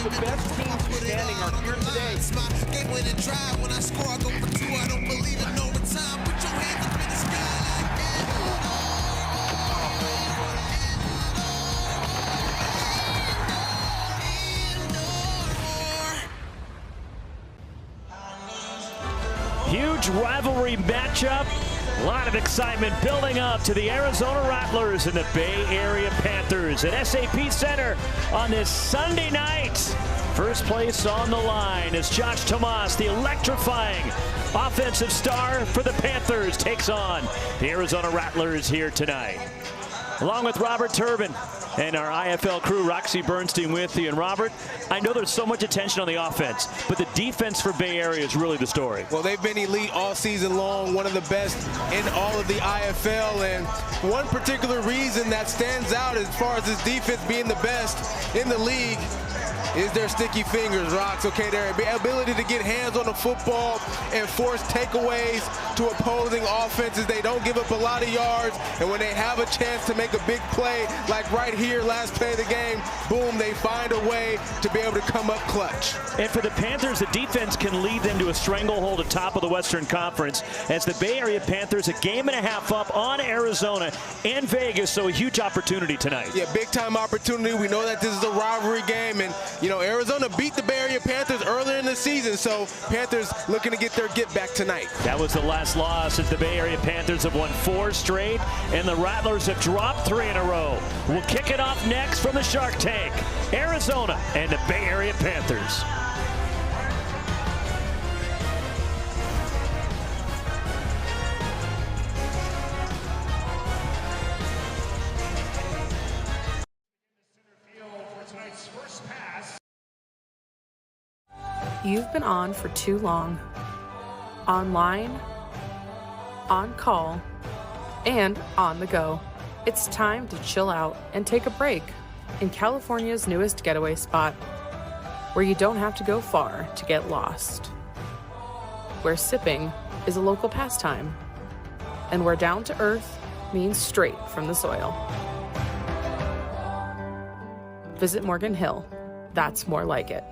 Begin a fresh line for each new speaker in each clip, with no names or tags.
The best teams standing are here today. Game-winning drive. When I score, I go for 2. I don't believe in overtime. Put your hands up in the sky like that.
Huge rivalry matchup. A lot of excitement building up to the Arizona Rattlers and the Bay Area Panthers at SAP Center on this Sunday night. First place on the line as Josh Tomas, the electrifying offensive star for the Panthers, takes on the Arizona Rattlers here tonight. Along with Robert Turbin and our IFL crew, Roxy Bernstein with you. And Robert, I know there's so much attention on the offense, but the defense for Bay Area is really the story.
Well, they've been elite all season long, one of the best in all of the IFL. And one particular reason that stands out as far as this defense being the best in the league is their sticky fingers, Rox. Okay, their ability to get hands on the football and force takeaways to opposing offenses. They don't give up a lot of yards, and when they have a chance to make a big play, like right here, last play of the game, boom, they find a way to be able to come up clutch.
And for the Panthers, the defense can lead them to a stranglehold atop of the Western Conference as the Bay Area Panthers a game and a half up on Arizona and Vegas, so a huge opportunity tonight.
Yeah, big time opportunity. We know that this is a rivalry game, and you know, Arizona beat the Bay Area Panthers earlier in the season, so Panthers looking to get their get back tonight.
That was the last loss as the Bay Area Panthers have won 4 straight, and the Rattlers have dropped 3 in a row. We'll kick it off next from the Shark Tank, Arizona and the Bay Area Panthers.
You've been on for too long. Online, on call, and on the go. It's time to chill out and take a break in California's newest getaway spot, where you don't have to go far to get lost. Where sipping is a local pastime, and where down to earth means straight from the soil. Visit Morgan Hill. That's more like it.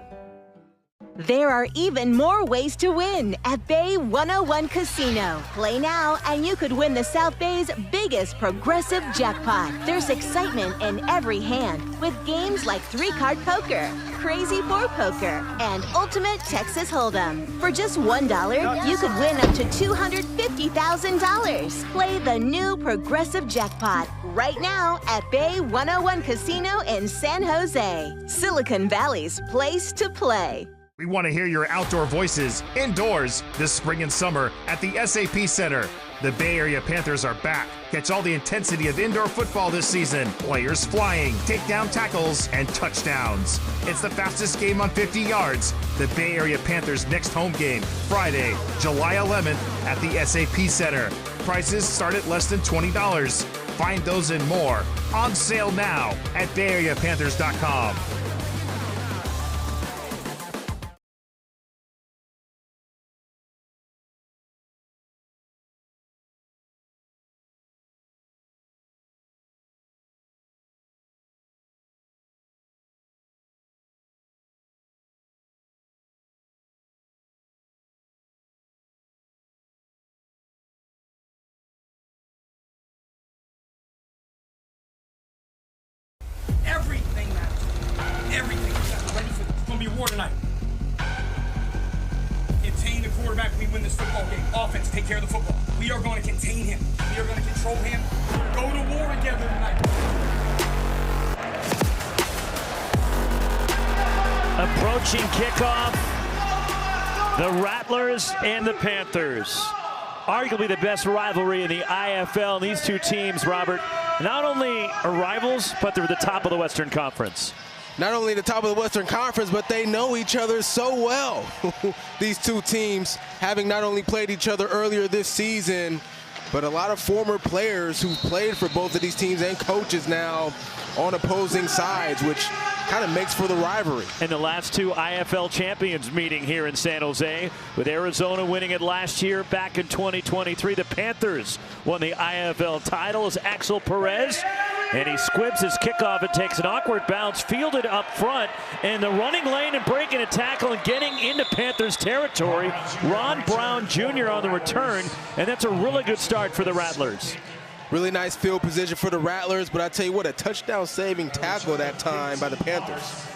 There are even more ways to win at Bay 101 Casino. Play now and you could win the South Bay's biggest progressive jackpot. There's excitement in every hand with games like 3-card poker, Crazy 4 poker, and Ultimate Texas Hold'em. For just $1, you could win up to $250,000. Play the new progressive jackpot right now at Bay 101 Casino in San Jose, Silicon Valley's place to play.
We want to hear your outdoor voices indoors this spring and summer at the SAP Center. The Bay Area Panthers are back. Catch all the intensity of indoor football this season. Players flying, takedown tackles, and touchdowns. It's the fastest game on 50 yards. The Bay Area Panthers' next home game, Friday, July 11th at the SAP Center. Prices start at less than $20. Find those and more on sale now at BayAreaPanthers.com.
Everything matters. Everything. We're ready for this. It's going to be a war tonight. Contain the quarterback. We win this football game. Offense, take care of the football. We are going to contain him. We are going to control him. Go to war together tonight.
Approaching kickoff, the Rattlers and the Panthers. Arguably the best rivalry in the IFL. These two teams, Robert, not only are rivals, but they're the top of the Western Conference.
Not only the top of the Western Conference, but they know each other so well. These two teams, having not only played each other earlier this season, but a lot of former players who played for both of these teams and coaches now on opposing sides, which kind of makes for the rivalry.
And the last two IFL champions meeting here in San Jose, with Arizona winning it last year back in 2023. The Panthers won the IFL title as Axel Perez. And he squibs his kickoff. It takes an awkward bounce, fielded up front, and the running lane and breaking a tackle and getting into Panthers territory. Ron Brown Jr. on the return, and that's a really good start for the Rattlers.
Really nice field position for the Rattlers, but I tell you what, a touchdown-saving tackle that time by the Panthers.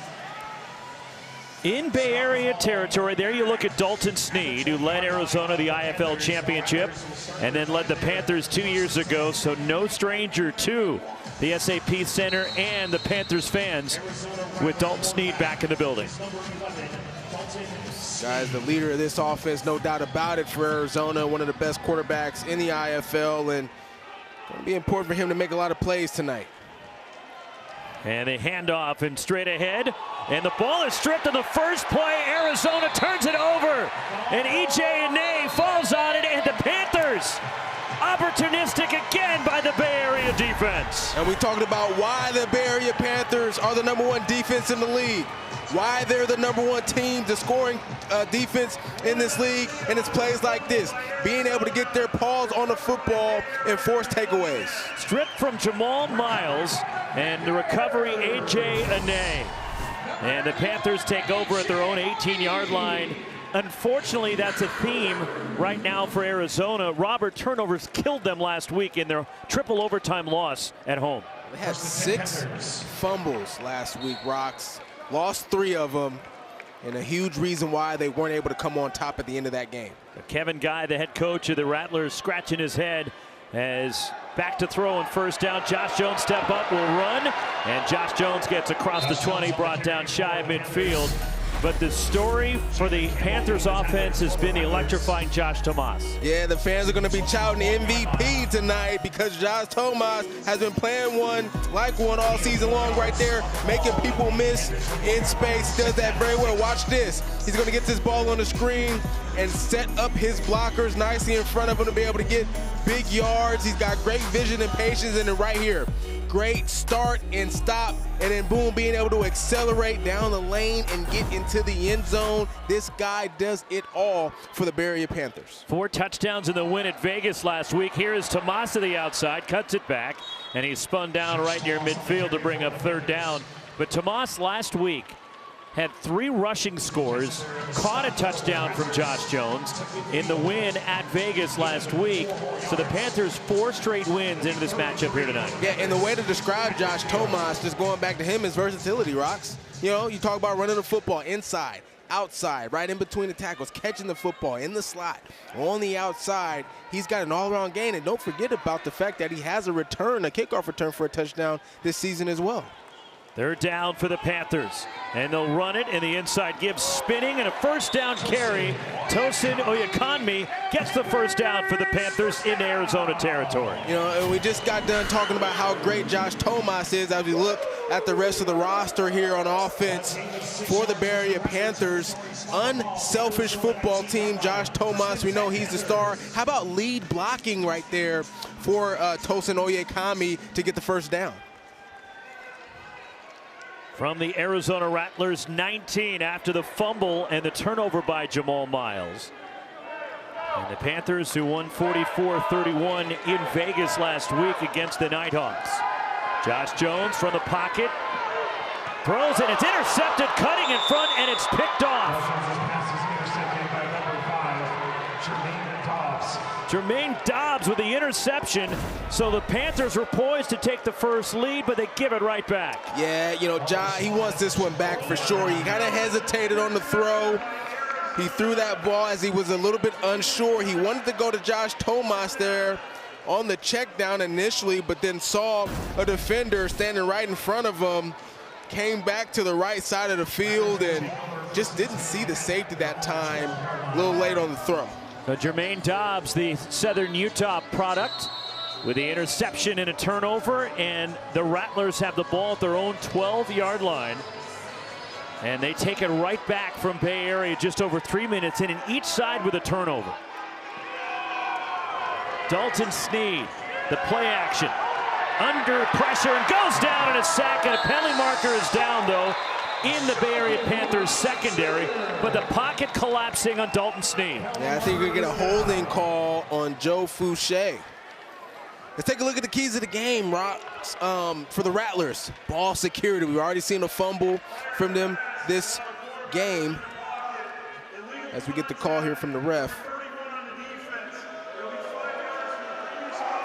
In Bay Area territory, there you look at Dalton Snead, who led Arizona the IFL championship and then led the Panthers 2 years ago, so no stranger to the SAP Center and the Panthers fans with Dalton Snead back in the building.
Guys, the leader of this offense, no doubt about it, for Arizona, one of the best quarterbacks in the IFL, and it'll be important for him to make a lot of plays tonight.
And a handoff and straight ahead, and the ball is stripped on the first play. Arizona turns it over, and E.J. Ane falls on it, and the Panthers opportunistic again by the Bay Area defense.
And we talked about why the Bay Area Panthers are the #1 defense in the league, why they're the #1 team to scoring defense in this league, and it's plays like this, being able to get their paws on the football and force takeaways.
Stripped from Jamal Miles, and the recovery A.J. Ane. And the Panthers take over at their own 18-yard line. Unfortunately, that's a theme right now for Arizona. Robert, turnovers killed them last week in their triple overtime loss at home.
They had 6 fumbles last week, Rocks. Lost 3 of them, and a huge reason why they weren't able to come on top at the end of that game.
Kevin Guy, the head coach of the Rattlers, scratching his head as back to throw on first down. Josh Jones step up, will run, and Josh Jones gets across the 20, brought down shy of midfield. But the story for the Panthers offense has been the electrifying Josh Tomas.
Yeah, the fans are going to be shouting MVP tonight because Josh Tomas has been playing one all season long right there, making people miss in space. Does that very well. Watch this. He's going to get this ball on the screen and set up his blockers nicely in front of him to be able to get big yards. He's got great vision and patience, and then right here, great start and stop, and then boom, being able to accelerate down the lane and get into the end zone. This guy does it all for the Bay Area Panthers.
4 touchdowns in the win at Vegas last week. Here is Tomas to the outside, cuts it back, and he's spun down right near midfield to bring up 3rd down. But Tomas last week had 3 rushing scores, caught a touchdown from Josh Jones in the win at Vegas last week. So the Panthers 4 straight wins into this matchup here tonight.
Yeah, and the way to describe Josh Tomas, just going back to him, is versatility, Rocks. You know, you talk about running the football inside, outside, right in between the tackles, catching the football in the slot, on the outside. He's got an all-around gain, and don't forget about the fact that he has a return, a kickoff return for a touchdown this season as well.
3rd down for the Panthers, and they'll run it, and the inside gives spinning, and a 1st down carry. Tosin Oyekanmi gets the 1st down for the Panthers in Arizona territory.
You know, and we just got done talking about how great Josh Tomas is as we look at the rest of the roster here on offense for the Bay Area Panthers. Unselfish football team. Josh Tomas, we know he's the star. How about lead blocking right there for Tosin Oyekanmi to get the 1st down?
From the Arizona Rattlers, 19 after the fumble and the turnover by Jamal Miles. And the Panthers, who won 44-31 in Vegas last week against the Nighthawks. Josh Jones from the pocket, throws it, it's intercepted, cutting in front, and it's picked off. Jermaine Dobbs with the interception, so the Panthers were poised to take the 1st lead, but they give it right back.
Yeah, you know, he wants this one back for sure. He kind of hesitated on the throw. He threw that ball as he was a little bit unsure. He wanted to go to Josh Tomas there on the check down initially, but then saw a defender standing right in front of him, came back to the right side of the field, and just didn't see the safety that time. A little late on the throw.
Jermaine Dobbs, the Southern Utah product, with the interception and a turnover, and the Rattlers have the ball at their own 12-yard line. And they take it right back from Bay Area just over 3 minutes in, and each side with a turnover. Dalton Snead, the play action. under pressure and goes down in a sack, and a penalty marker is down, though, in the Bay Area Panthers secondary, but the pocket collapsing on Dalton Snead.
Yeah, I think we're going to get a holding call on Joe Fouché. Let's take a look at the keys of the game, Rocks, for the Rattlers. Ball security. We've already seen a fumble from them this game. As we get the call here from the ref.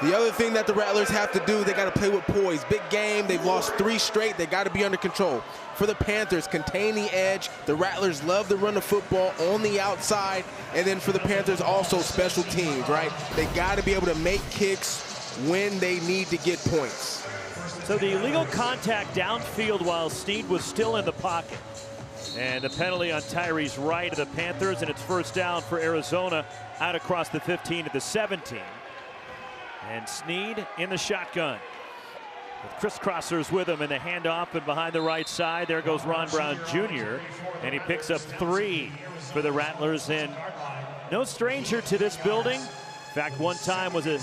The other thing that the Rattlers have to do, they got to play with poise. Big game, they've lost 3 straight. They got to be under control. For the Panthers, contain the edge. The Rattlers love to run the football on the outside. And then for the Panthers, also special teams, right? They got to be able to make kicks when they need to get points.
So the illegal contact downfield while Snead was still in the pocket. And the penalty on Tyree's right of the Panthers, and it's first down for Arizona out across the 15 to the 17. And Snead in the shotgun with crisscrossers with him in the handoff, and behind the right side there goes Ron Brown Jr. and he picks up 3 for the Rattlers, and no stranger to this building. In fact, one time was a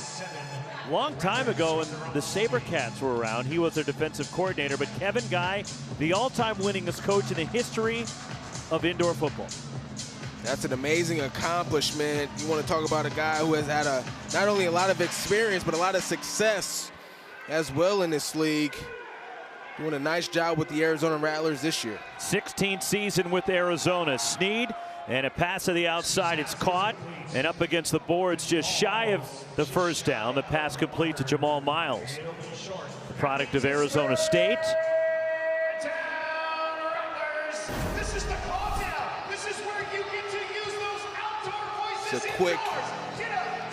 long time ago when the SaberCats were around. He was their defensive coordinator, but Kevin Guy, the all-time winningest coach in the history of indoor football.
That's an amazing accomplishment. You want to talk about a guy who has had not only a lot of experience, but a lot of success as well in this league. Doing a nice job with the Arizona Rattlers this year.
16th season with Arizona. Snead, and a pass to the outside. It's caught and up against the boards just shy of the first down. The pass complete to Jamal Miles, the product of Arizona State.
It's a quick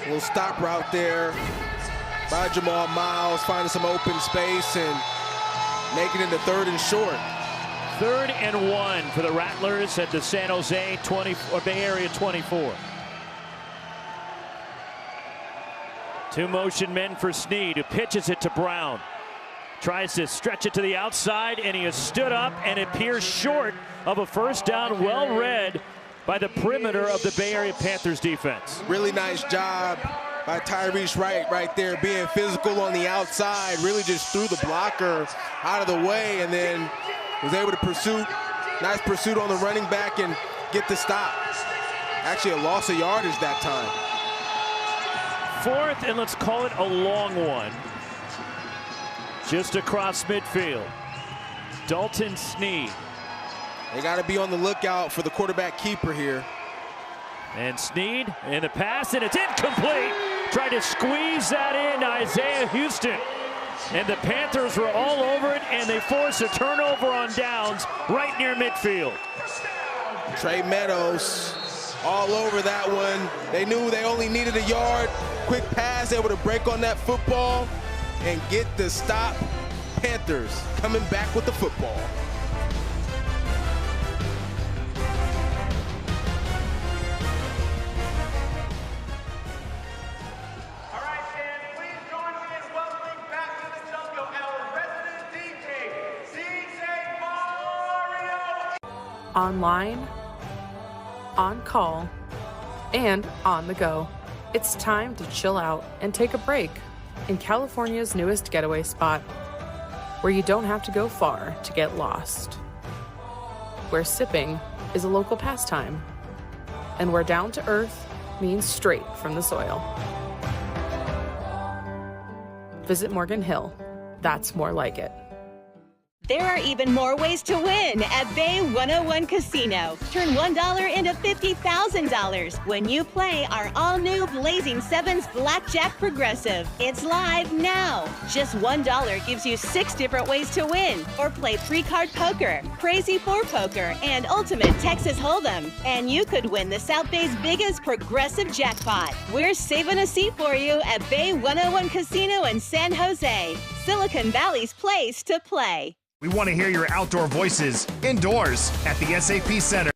little stop route there by Jamal Miles, finding some open space and making it to 3rd and short.
3rd and 1 for the Rattlers at the San Jose Bay Area 24. 2 motion men for Snead, who pitches it to Brown. Tries to stretch it to the outside, and he has stood up and appears short of a first down. Well read by the perimeter of the Bay Area Panthers defense.
Really nice job by Tyrese Wright right there, being physical on the outside, really just threw the blocker out of the way and then was able to pursue. Nice pursuit on the running back and get the stop. Actually a loss of yardage that time.
4th, and let's call it a long one. Just across midfield. Dalton Snead.
They got to be on the lookout for the quarterback keeper here.
And Snead in the pass, and it's incomplete. Tried to squeeze that in, Isaiah Houston. And the Panthers were all over it, and they force a turnover on downs right near midfield.
Trey Meadows all over that one. They knew they only needed a yard. Quick pass, able to break on that football and get the stop. Panthers coming back with the football.
Online, on call, and on the go. It's time to chill out and take a break in California's newest getaway spot, where you don't have to go far to get lost, where sipping is a local pastime, and where down to earth means straight from the soil. Visit Morgan Hill. That's more like it.
There are even more ways to win at Bay 101 Casino. Turn $1 into $50,000 when you play our all-new Blazing Sevens Blackjack Progressive. It's live now. Just $1 gives you 6 different ways to win. Or play 3-card poker, Crazy 4 poker, and Ultimate Texas Hold'em. And you could win the South Bay's biggest progressive jackpot. We're saving a seat for you at Bay 101 Casino in San Jose, Silicon Valley's place to play.
We want to hear your outdoor voices indoors at the SAP Center.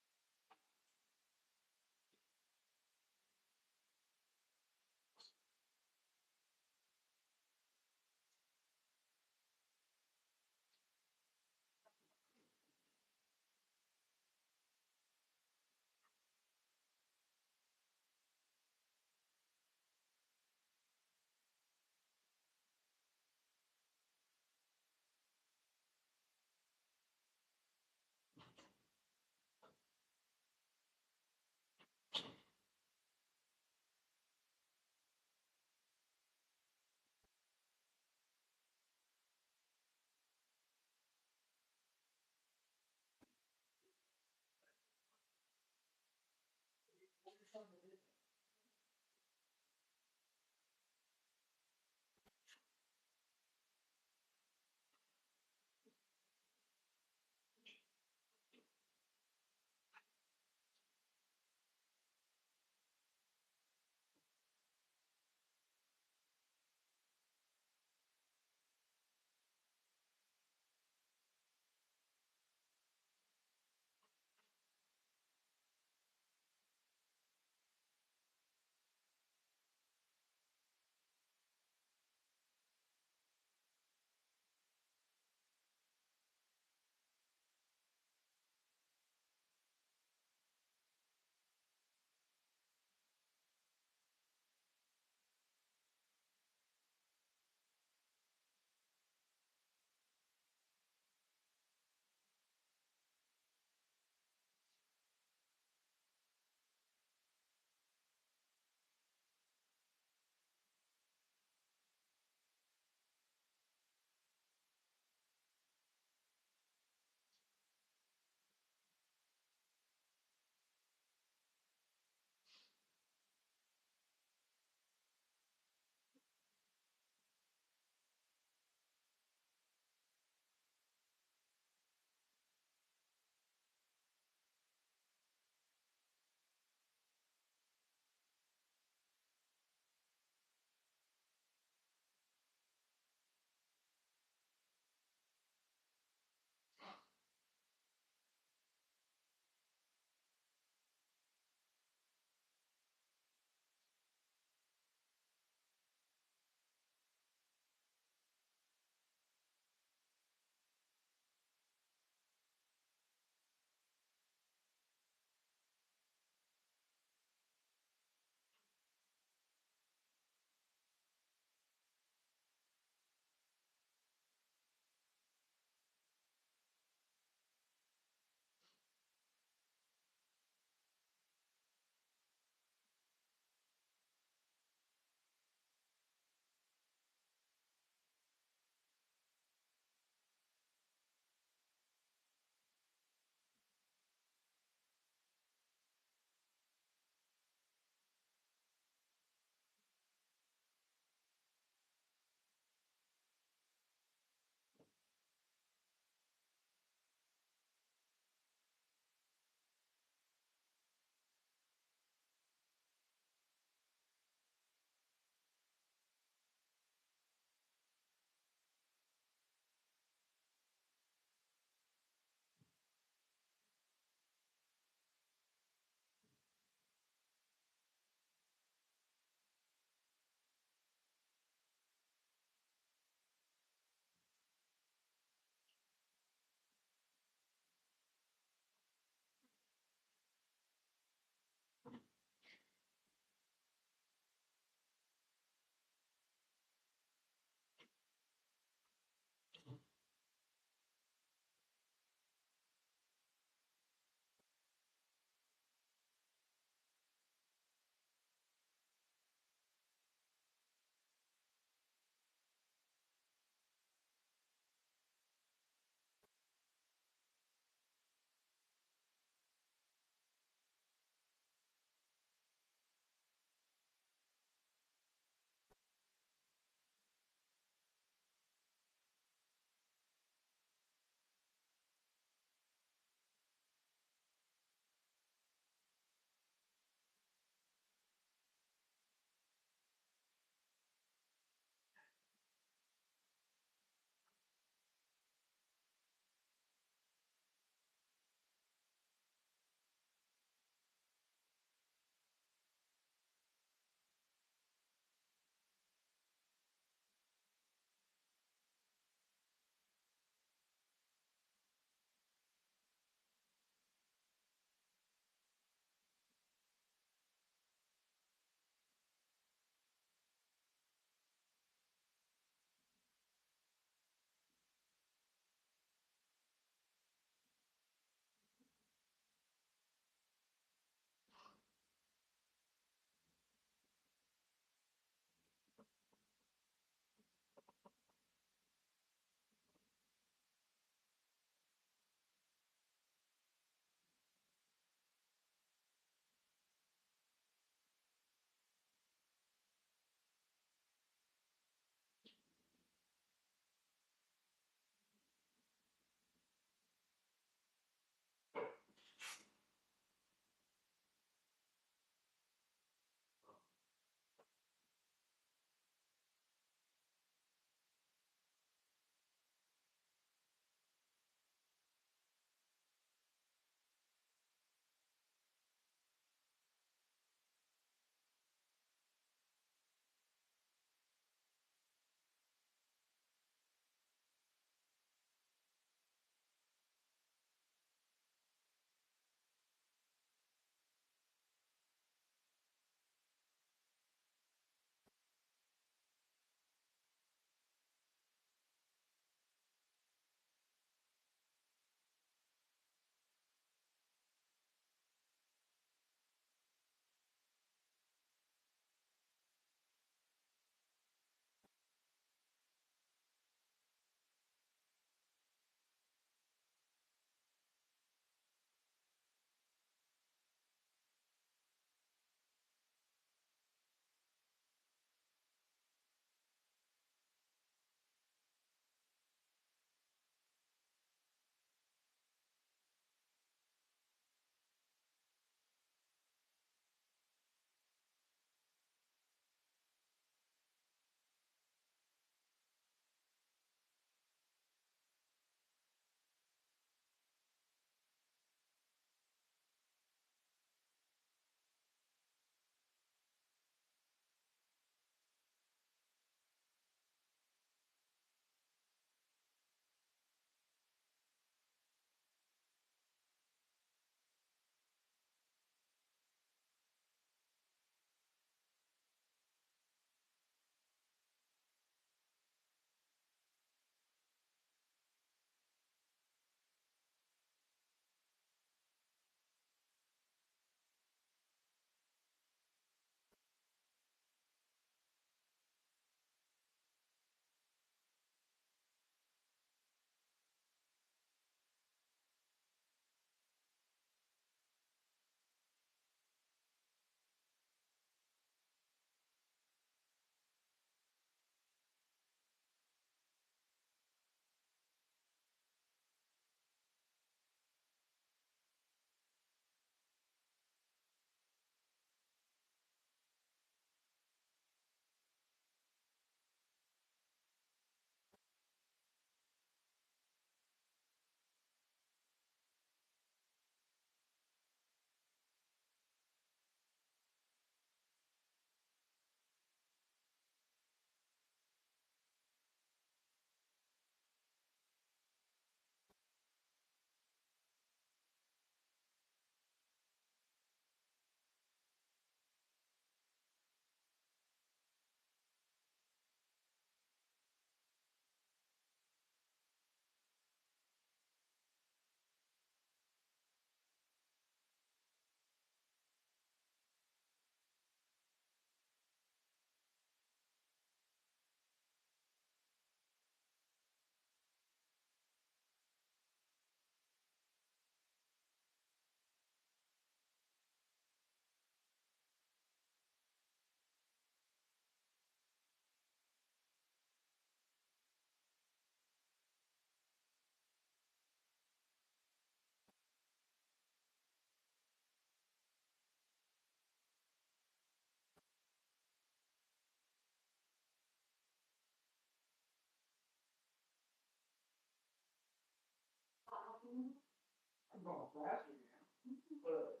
going faster than him. But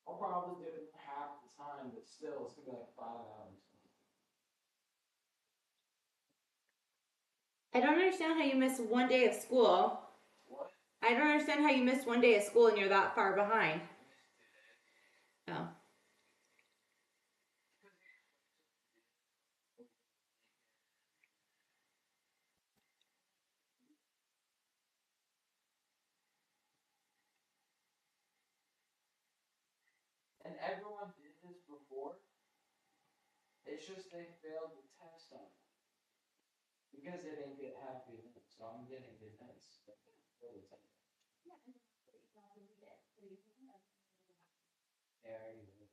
I'll probably do it half the time, but still, it's gonna be like 5 hours.
I don't understand how you miss one day of school.
What?
I don't understand how you missed one day of school and you're that far behind. Oh.
And everyone did this before. It's just they failed the test on it. Because they didn't get happy notes, so I'm getting good notes. Yeah, I already did.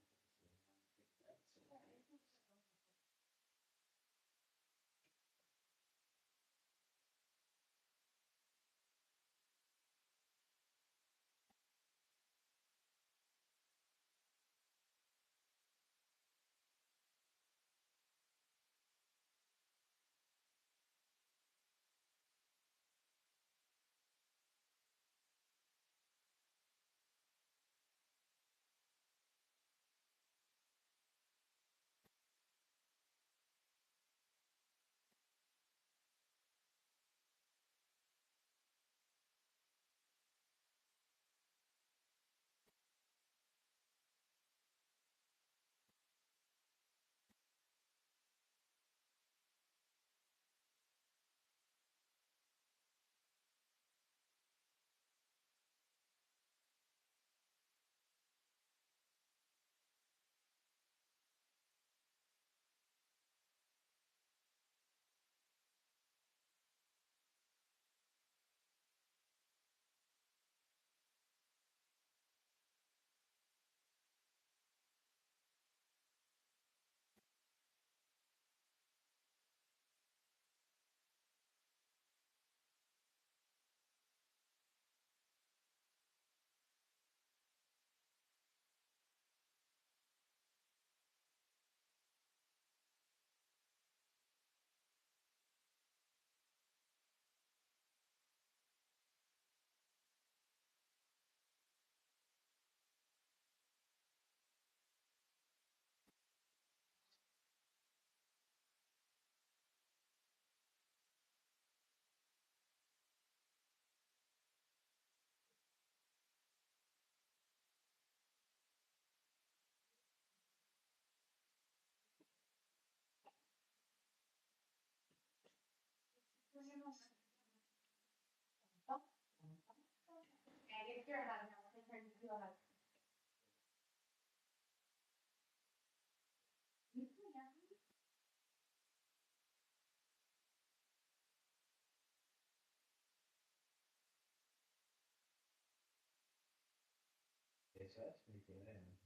So that's pretty good.